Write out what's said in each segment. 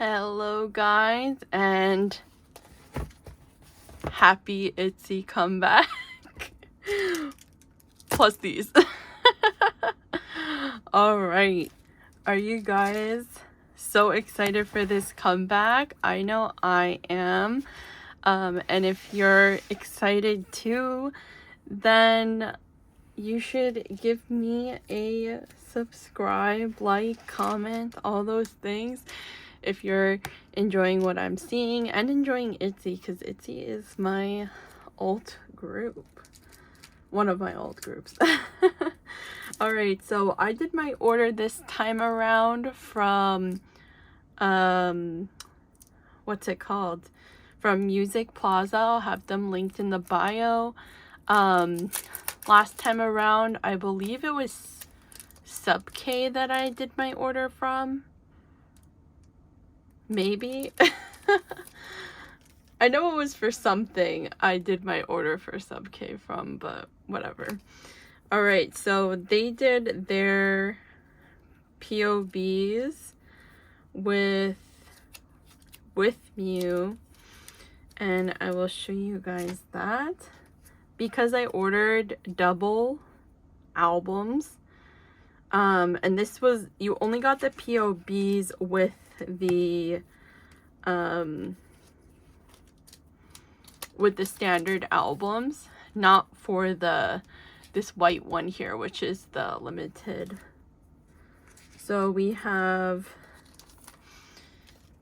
Hello guys, and happy Itzy comeback. Plus these. Alright, are you guys so excited for this comeback? I know I am. And if you're excited too, then you should give me a subscribe, like, comment, all those things if you're enjoying what I'm seeing and enjoying Itzy, because Itzy is my alt group. One of my alt groups. Alright, so I did my order this time around from, what's it called? From Musicplaza. I'll have them linked in the bio. Last time around, I believe it was Sub K that I did my order from. Maybe. I know it was for something I did my order for Sub K from, but whatever. Alright, so they did their POVs with Mew, and I will show you guys that. Because I ordered double albums, and this was, you only got the POVs with the standard albums, not for this white one here, which is the limited. So we have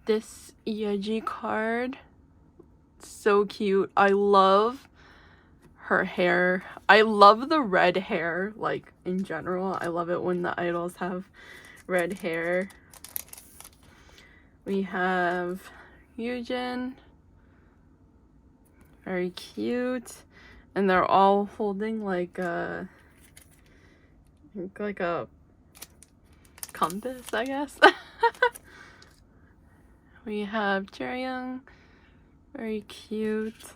this Itzy card. So cute. I love her hair. I love the red hair, like, in general. I love it when the idols have red hair. We have Yujin. Very cute. And they're all holding like a compass, I guess. We have Jaeyoung. Very cute.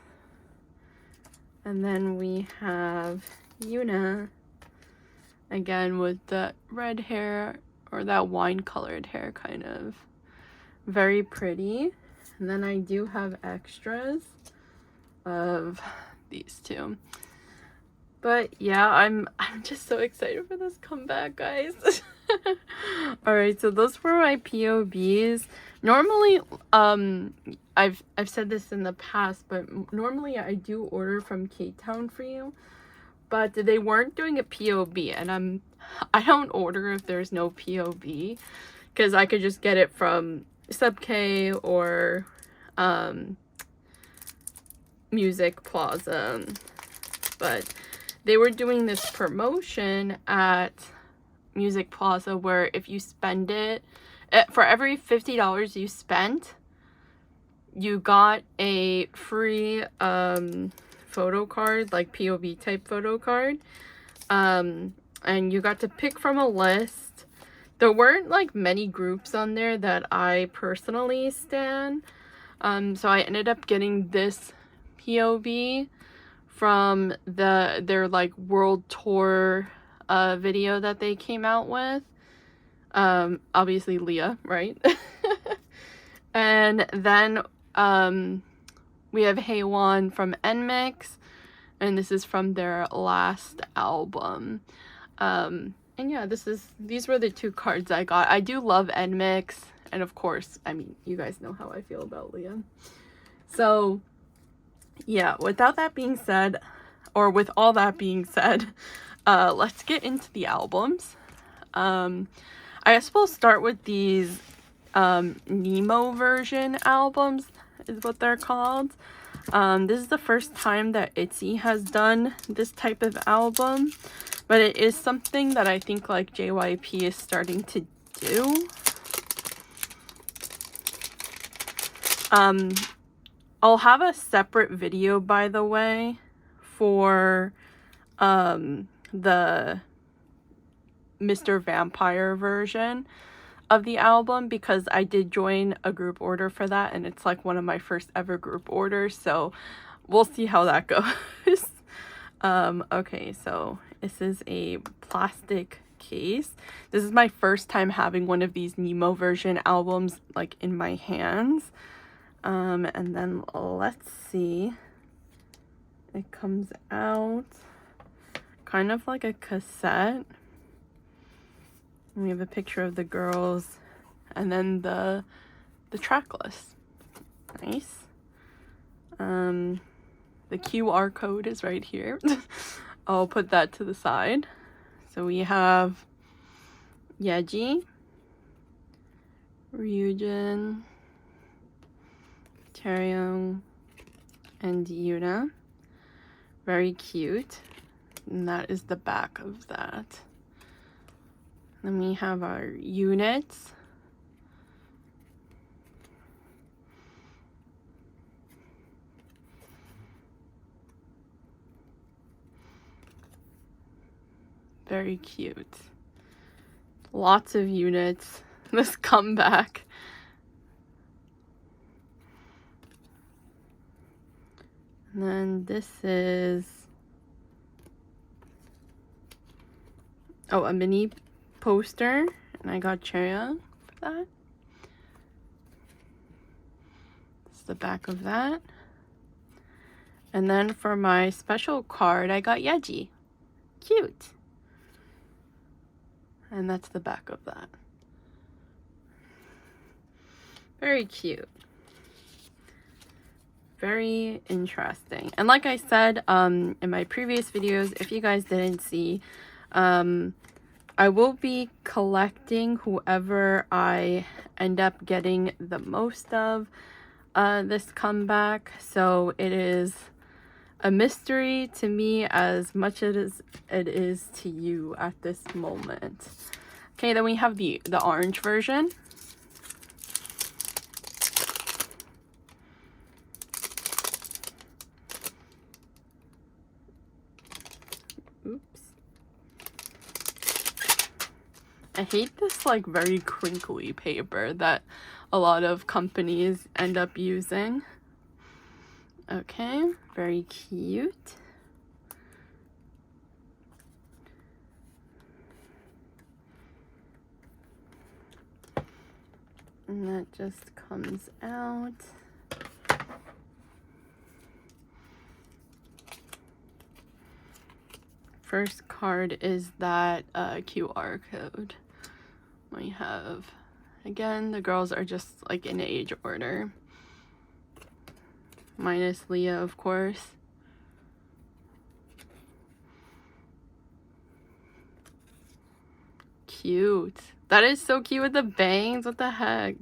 And then we have Yuna, again with the red hair, or that wine colored hair kind of. Very pretty. And then I do have extras of these two. But yeah, I'm just so excited for this comeback, guys. Alright, so those were my POVs. Normally, I've said this in the past, but normally I do order from K-Town for you, but they weren't doing a POV, and I don't order if there's no POV, because I could just get it from Sub K or Musicplaza. But they were doing this promotion at Musicplaza where if you spend it, for every $50 you spent, you got a free photo card, like POV type photo card, and you got to pick from a list. There weren't like many groups on there that I personally stan, so I ended up getting this POV from their like world tour video that they came out with. Obviously Leah, right? And then we have Haewon from NMIX, and this is from their last album. And yeah, these were the two cards I got. I do love NMIX, and of course, I mean, you guys know how I feel about Leah. So yeah, without that being said, or with all that being said, let's get into the albums. I guess we'll start with these Nemo version albums, is what they're called. This is the first time that Itzy has done this type of album, but it is something that I think like JYP is starting to do. I'll have a separate video, by the way, for the Mr. Vampire version of the album, because I did join a group order for that, and it's like one of my first ever group orders, so we'll see how that goes. Okay, so this is a plastic case. This is my first time having one of these Nemo version albums like in my hands. And then let's see. It comes out kind of like a cassette. We have a picture of the girls and then the track list. Nice. The QR code is right here. I'll put that to the side. So we have Yeji, Ryujin, Taeryung, and Yuna. Very cute. And that is the back of that. Then we have our units. Very cute. Lots of units. This comeback. And then this is a mini poster, and I got Cheria for that. This is the back of that. And then for my special card, I got Yeji. Cute. And that's the back of that. Very cute. Very interesting. And like I said in my previous videos, if you guys didn't see, I will be collecting whoever I end up getting the most of this comeback. So it is a mystery to me as much as it is to you at this moment. Okay, then we have the orange version. Oops. I hate this like very crinkly paper that a lot of companies end up using. Okay, very cute. And that just comes out. First card is that QR code. We have, again, the girls are just like in age order. Minus Leah, of course. Cute. That is so cute with the bangs. What the heck?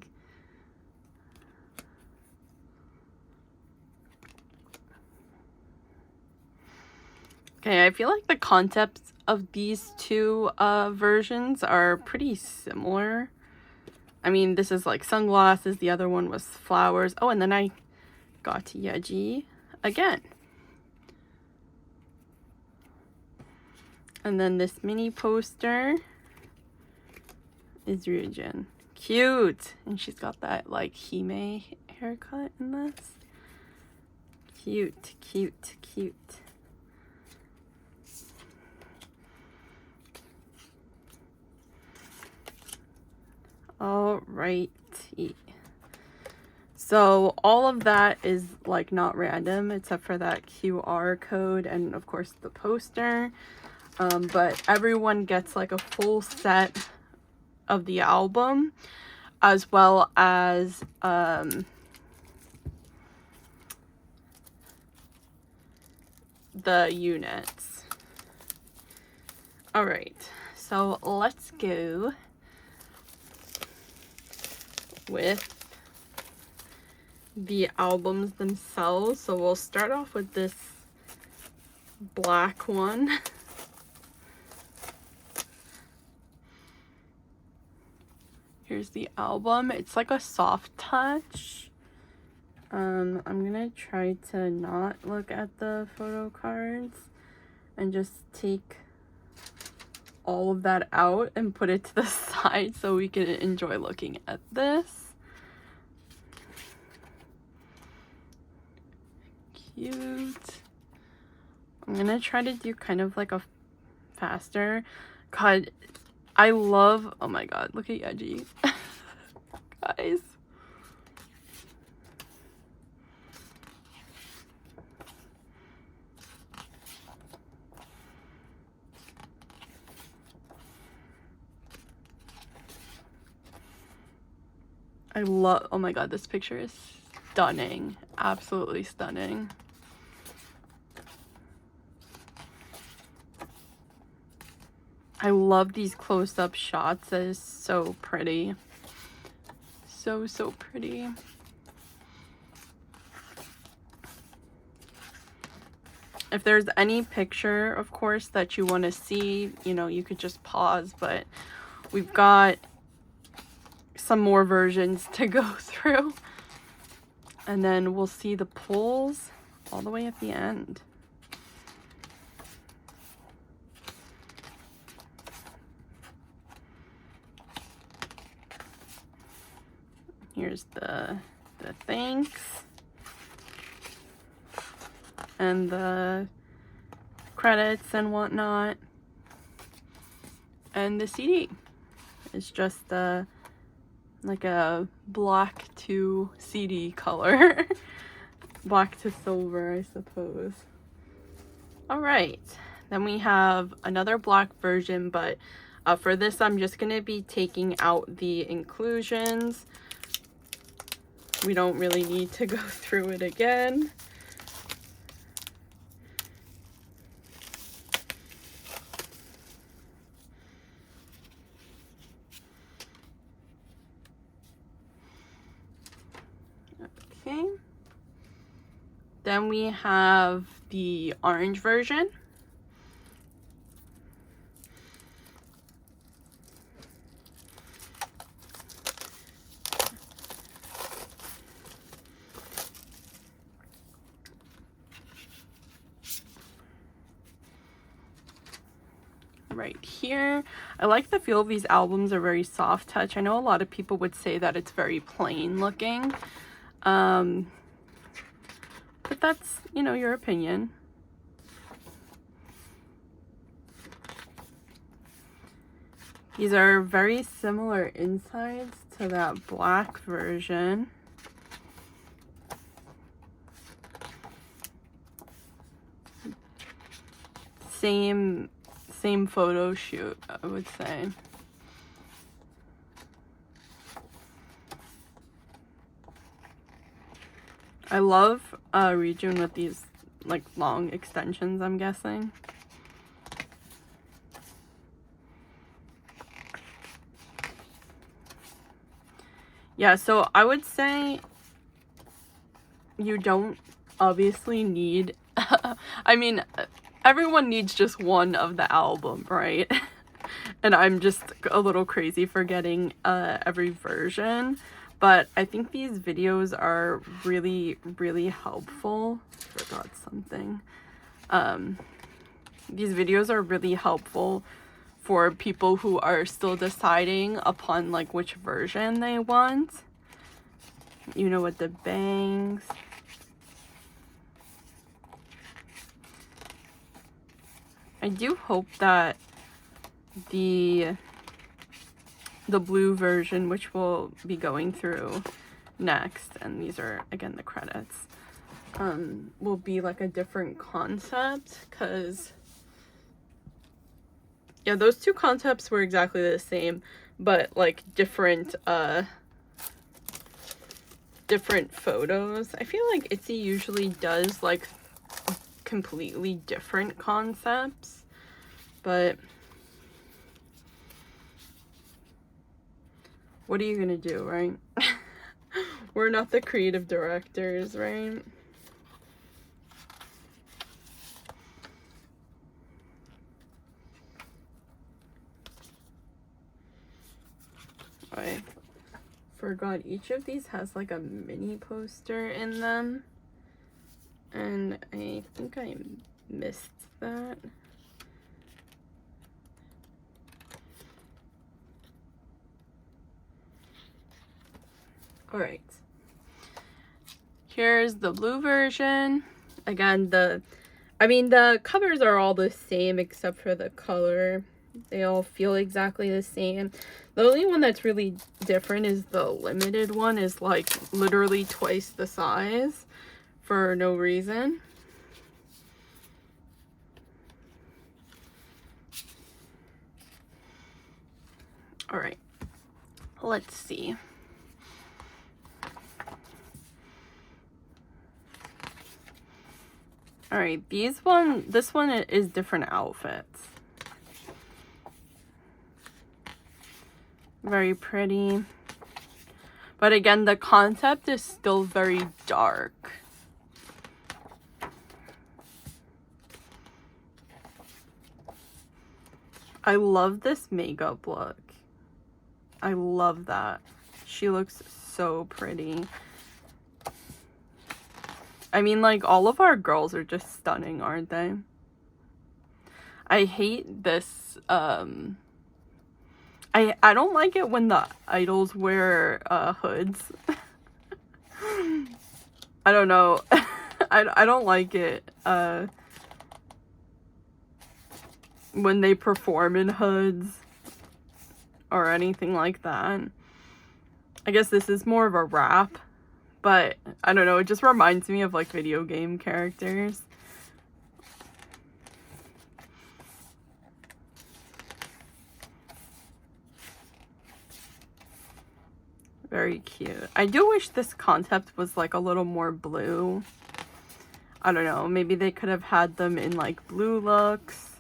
Okay, I feel like the concepts of these two versions are pretty similar. I mean, this is like sunglasses. The other one was flowers. Oh, and then I got Yeji again. And then this mini poster is Ryujin. Cute! And she's got that like Hime haircut in this. Cute, cute, cute. Alrighty. So all of that is like not random except for that QR code and of course the poster. But everyone gets like a full set of the album as well as the units. Alright, so let's go with the albums themselves. So we'll start off with this black one. Here's the album. It's like a soft touch. I'm gonna try to not look at the photo cards and just take all of that out and put it to the side so we can enjoy looking at this. Cute. I'm gonna try to do kind of like a faster. God, I love, oh my god, look at Itzy. Guys. I love, oh my god, this picture is stunning. Absolutely stunning. I love these close-up shots. That is so pretty. So, so pretty. If there's any picture, of course, that you want to see, you know, you could just pause, but we've got some more versions to go through. And then we'll see the pulls all the way at the end. Here's the thanks. And the credits and whatnot. And the CD is just like a black to CD color. Black to silver, I suppose. All right, then we have another black version, but for this I'm just gonna be taking out the inclusions. We don't really need to go through it again. Okay. Then we have the orange version. Right here. I like the feel of these albums. Are very soft touch. I know a lot of people would say that it's very plain looking. But that's, you know, your opinion. These are very similar insides to that black version. Same photo shoot, I would say. I love Region with these like long extensions, I'm guessing. Yeah, so I would say you don't obviously need I mean, everyone needs just one of the album, right? And I'm just a little crazy for getting every version. But I think these videos are really, really helpful. Forgot something. These videos are really helpful for people who are still deciding upon like which version they want. You know, with the bangs. I do hope that the blue version, which we'll be going through next, and these are again the credits, will be like a different concept, because yeah, those two concepts were exactly the same, but like different photos. I feel like Itzy usually does like completely different concepts, but what are you gonna do, right? We're not the creative directors, right? I forgot each of these has like a mini poster in them, and I think I missed that. All right, here's the blue version. Again, the covers are all the same except for the color. They all feel exactly the same. The only one that's really different is the limited one, is like literally twice the size for no reason. All right, let's see. All right, this one is different outfits. Very pretty. But again, the concept is still very dark. I love this makeup look. I love that. She looks so pretty. I mean, like, all of our girls are just stunning, aren't they? I hate this, I don't like it when the idols wear, hoods. I don't know. I don't like it, when they perform in hoods or anything like that. I guess this is more of a rap, but I don't know, it just reminds me of like video game characters. Very cute. I do wish this concept was like a little more blue. I don't know, maybe they could have had them in like blue looks.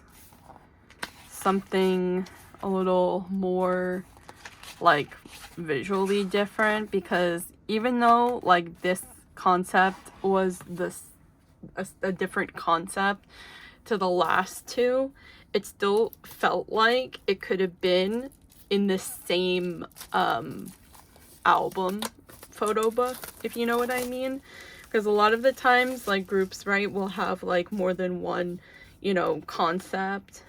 Something a little more like visually different, because even though like this concept was a different concept to the last two, it still felt like it could have been in the same album photo book, if you know what I mean. Because a lot of the times, like, groups, right, will have like more than one, you know, concept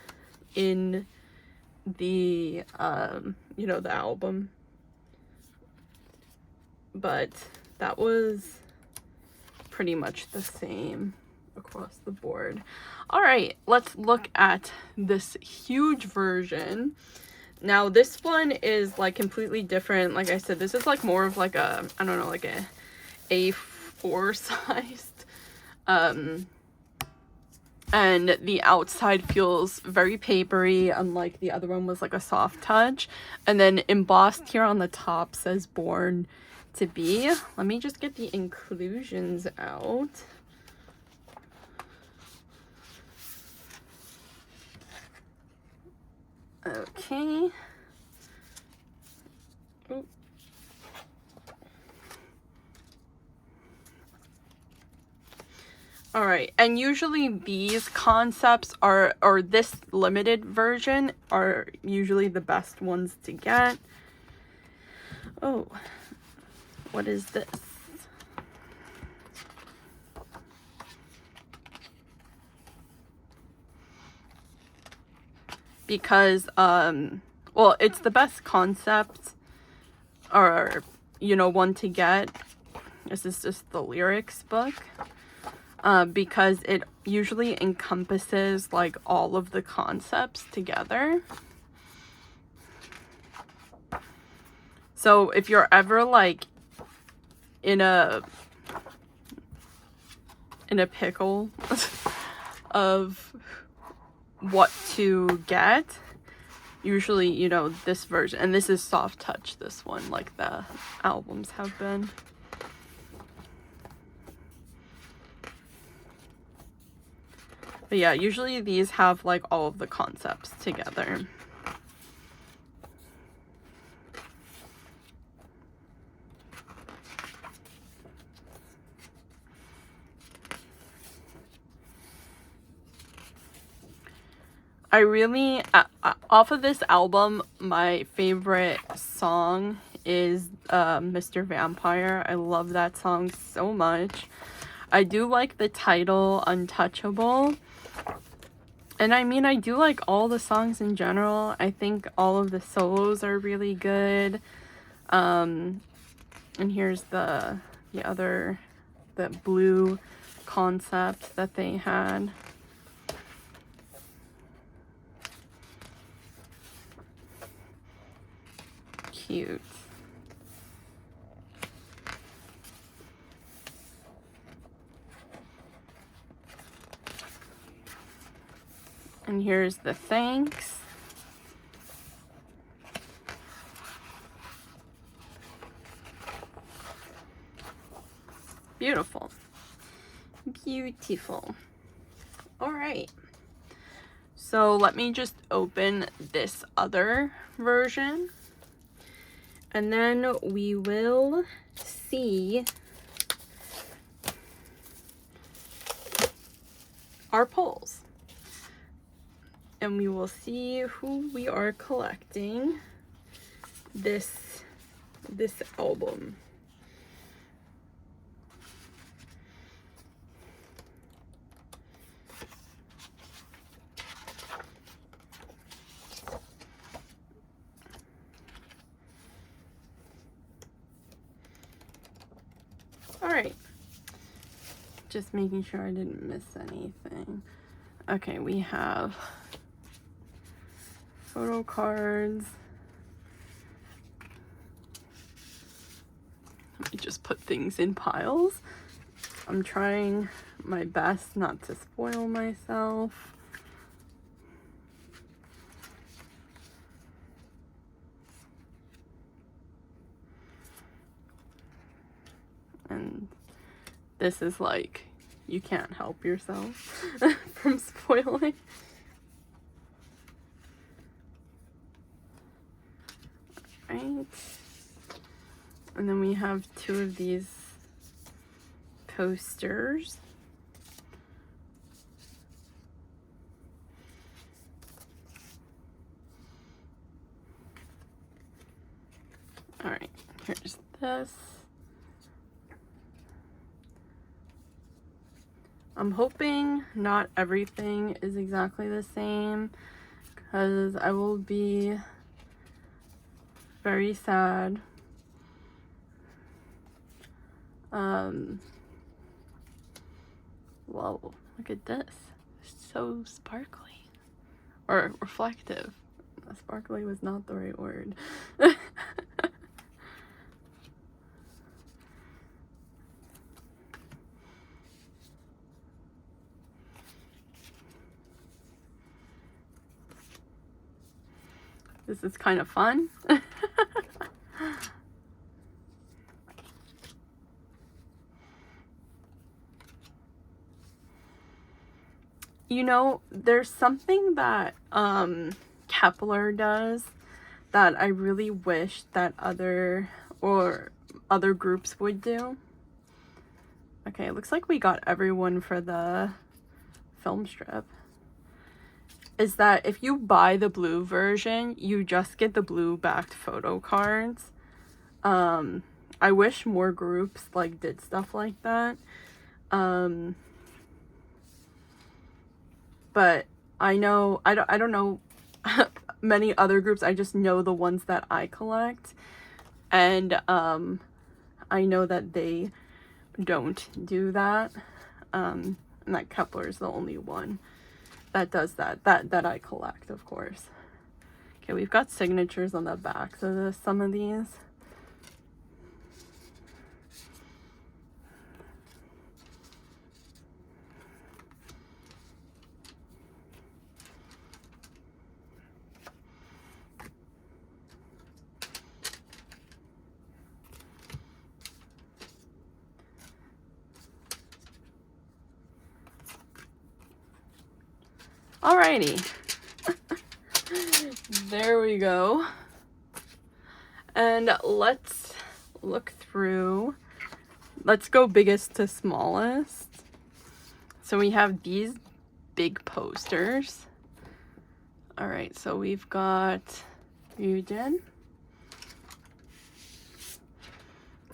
in the you know, the album. But that was pretty much the same across the board. All right, let's look at this huge version. Now this one is like completely different. Like I said, this is like more of like a, I don't know, like a A4 sized, and the outside feels very papery, unlike the other one was like a soft touch. And then embossed here on the top says Born to Be. Let me just get the inclusions out. Okay. Ooh. All right, and usually these concepts are, or this limited version, are usually the best ones to get. Oh, what is this? Because, well, it's the best concept, or, you know, one to get. This is just the lyrics book. Because it usually encompasses like all of the concepts together. So if you're ever like in a pickle of what to get, usually, you know, this version, and this is soft touch, this one, like the albums have been. But yeah, usually these have like all of the concepts together. I really, off of this album, my favorite song is Mr. Vampire. I love that song so much. I do like the title, Untouchable. And I mean, I do like all the songs in general. I think all of the solos are really good. And here's the blue concept that they had. cute. And here's the thanks. Beautiful. Beautiful. All right. So let me just open this other version. And then we will see our polls. And we will see who we are collecting this album. All right. Just making sure I didn't miss anything. Okay, we have Photocards. Let me just put things in piles. I'm trying my best not to spoil myself. And this is like, you can't help yourself from spoiling. Right. And then we have two of these posters. All right, here's this. I'm hoping not everything is exactly the same, because I will be very sad. Whoa, look at this. It's so sparkly. Or reflective. Sparkly was not the right word. This is kind of fun. You know, there's something that Kepler does that I really wish that other groups would do. Okay, it looks like we got everyone for the film strip. Is that if you buy the blue version, you just get the blue backed photo cards. I wish more groups like did stuff like that. But I know, I don't know many other groups. I just know the ones that I collect. And I know that they don't do that. And that Kepler is the only one that does that I collect, of course. Okay, we've got signatures on the backs of some of these. Alrighty. There we go. And let's look through. Let's go biggest to smallest. So we have these big posters. Alright, so we've got Ryujin.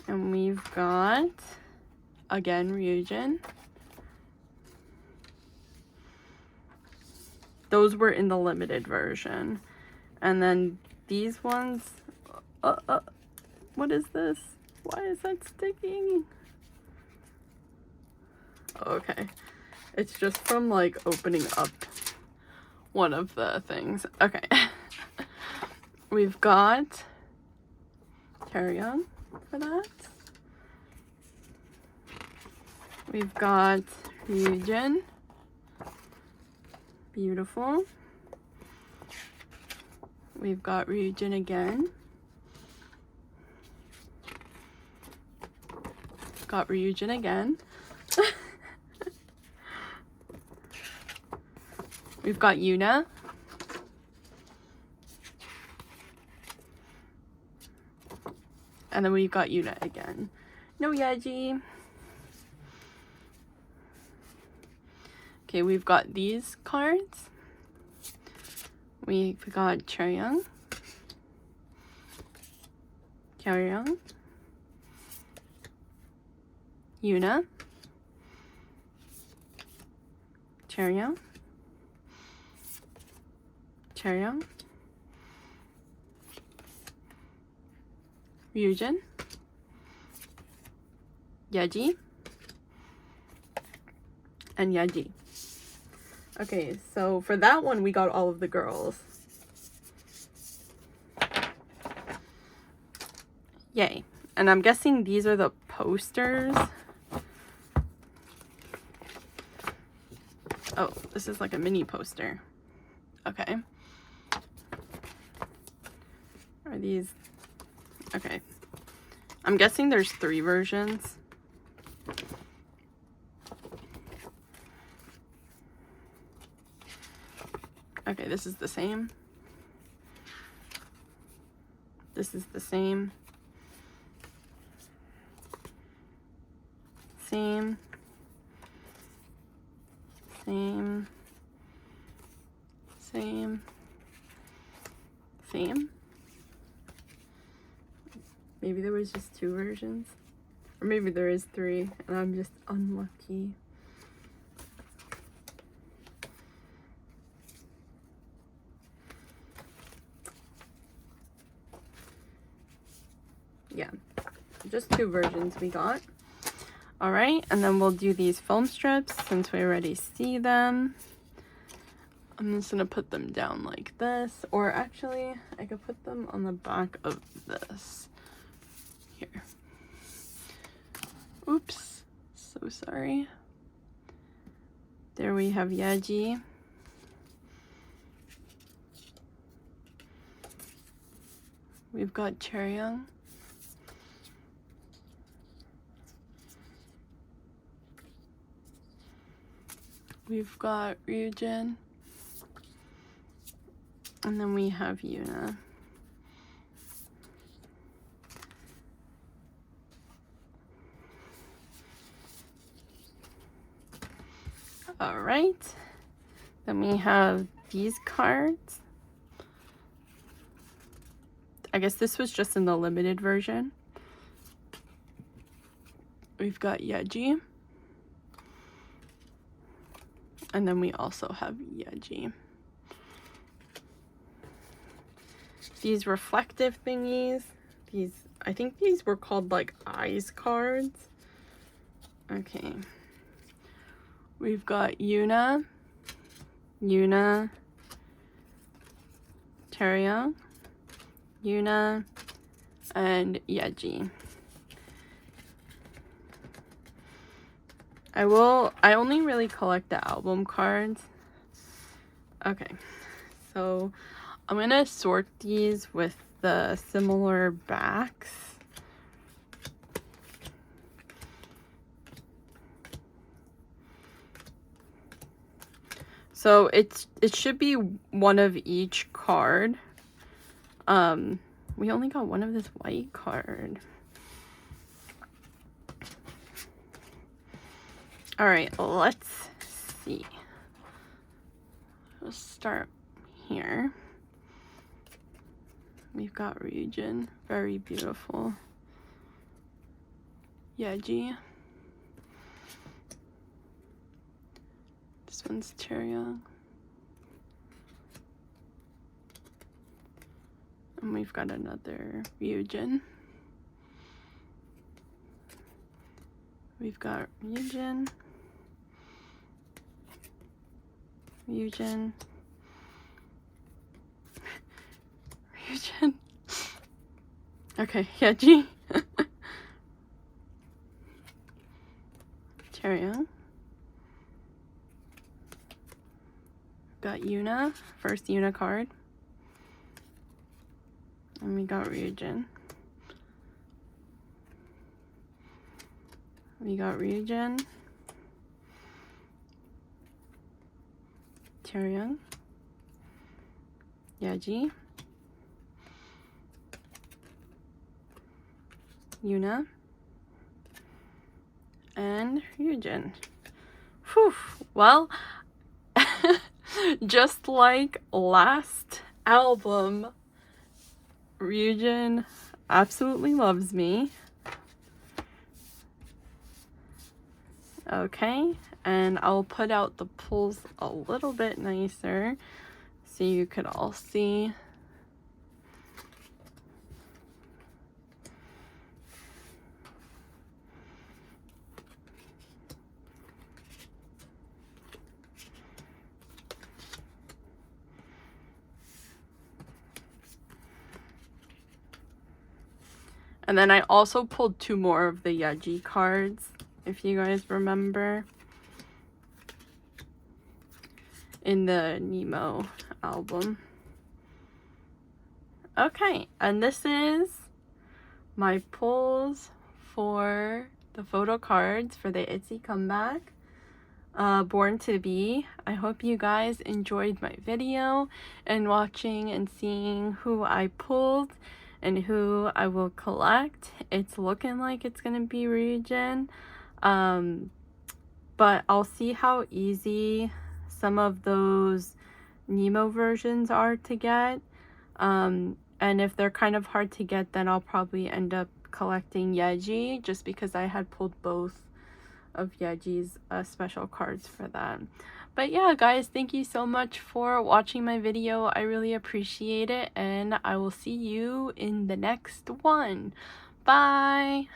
And we've got, again, Ryujin. Those were in the limited version. And then these ones, what is this? Why is that sticking? Okay. It's just from like opening up one of the things. Okay. We've got Chaeryeong for that. We've got Ryujin. Beautiful. We've got Ryujin again. Got Ryujin again. We've got Yuna. And then we've got Yuna again. No Yeji. Okay, we've got these cards. We've got Chaeryeong. Chaeryeong. Yuna. Chaeryeong. Chaeryeong. Ryujin. Yeji. And Yeji. Okay, so for that one, we got all of the girls. Yay. And I'm guessing these are the posters. Oh, this is like a mini poster. Okay. Are these... Okay. I'm guessing there's 3 versions. Okay, this is the same. This is the same. Same. Same. Same. Same. Maybe there was just 2 versions. Or maybe there is 3 and I'm just unlucky. Yeah, just 2 versions we got. All right, and then we'll do these film strips since we already see them. I'm just gonna put them down like this, or actually I could put them on the back of this. Here. Oops, so sorry. There we have Yeji. We've got Chaeryeong. We've got Ryujin. And then we have Yuna. All right. Then we have these cards. I guess this was just in the limited version. We've got Yeji. And then we also have Yeji. These reflective thingies. These, I think these were called like eyes cards. Okay. We've got Yuna. Yuna. Chaeryeong. Yuna. And Yeji. I only really collect the album cards. Okay, so I'm gonna sort these with the similar backs. So it should be one of each card. We only got one of this white card. All right, let's see. Let's start here. We've got Ryujin, very beautiful. Yeji. This one's Chaeryeong. And we've got another Ryujin. We've got Ryujin. Ryujin. Ryujin. Okay, Yeji. Cherryung. Got Yuna, first Yuna card. And we got Ryujin. We got Ryujin. Cherryung. Yeji. Yuna. And Ryujin. Whew. Well, just like last album, Ryujin absolutely loves me. Okay, and I'll put out the pulls a little bit nicer so you could all see. And then I also pulled 2 more of the Yeji cards, if you guys remember, in the Nemo album. Okay, and this is my pulls for the photo cards for the Itzy comeback, Born to Be. I hope you guys enjoyed my video and watching and seeing who I pulled and who I will collect. It's looking like it's gonna be Ryujin, but I'll see how easy some of those Nemo versions are to get, and if they're kind of hard to get, then I'll probably end up collecting Yeji, just because I had pulled both of Yeji's special cards for that. But yeah, guys, thank you so much for watching my video. I really appreciate it, and I will see you in the next one. Bye!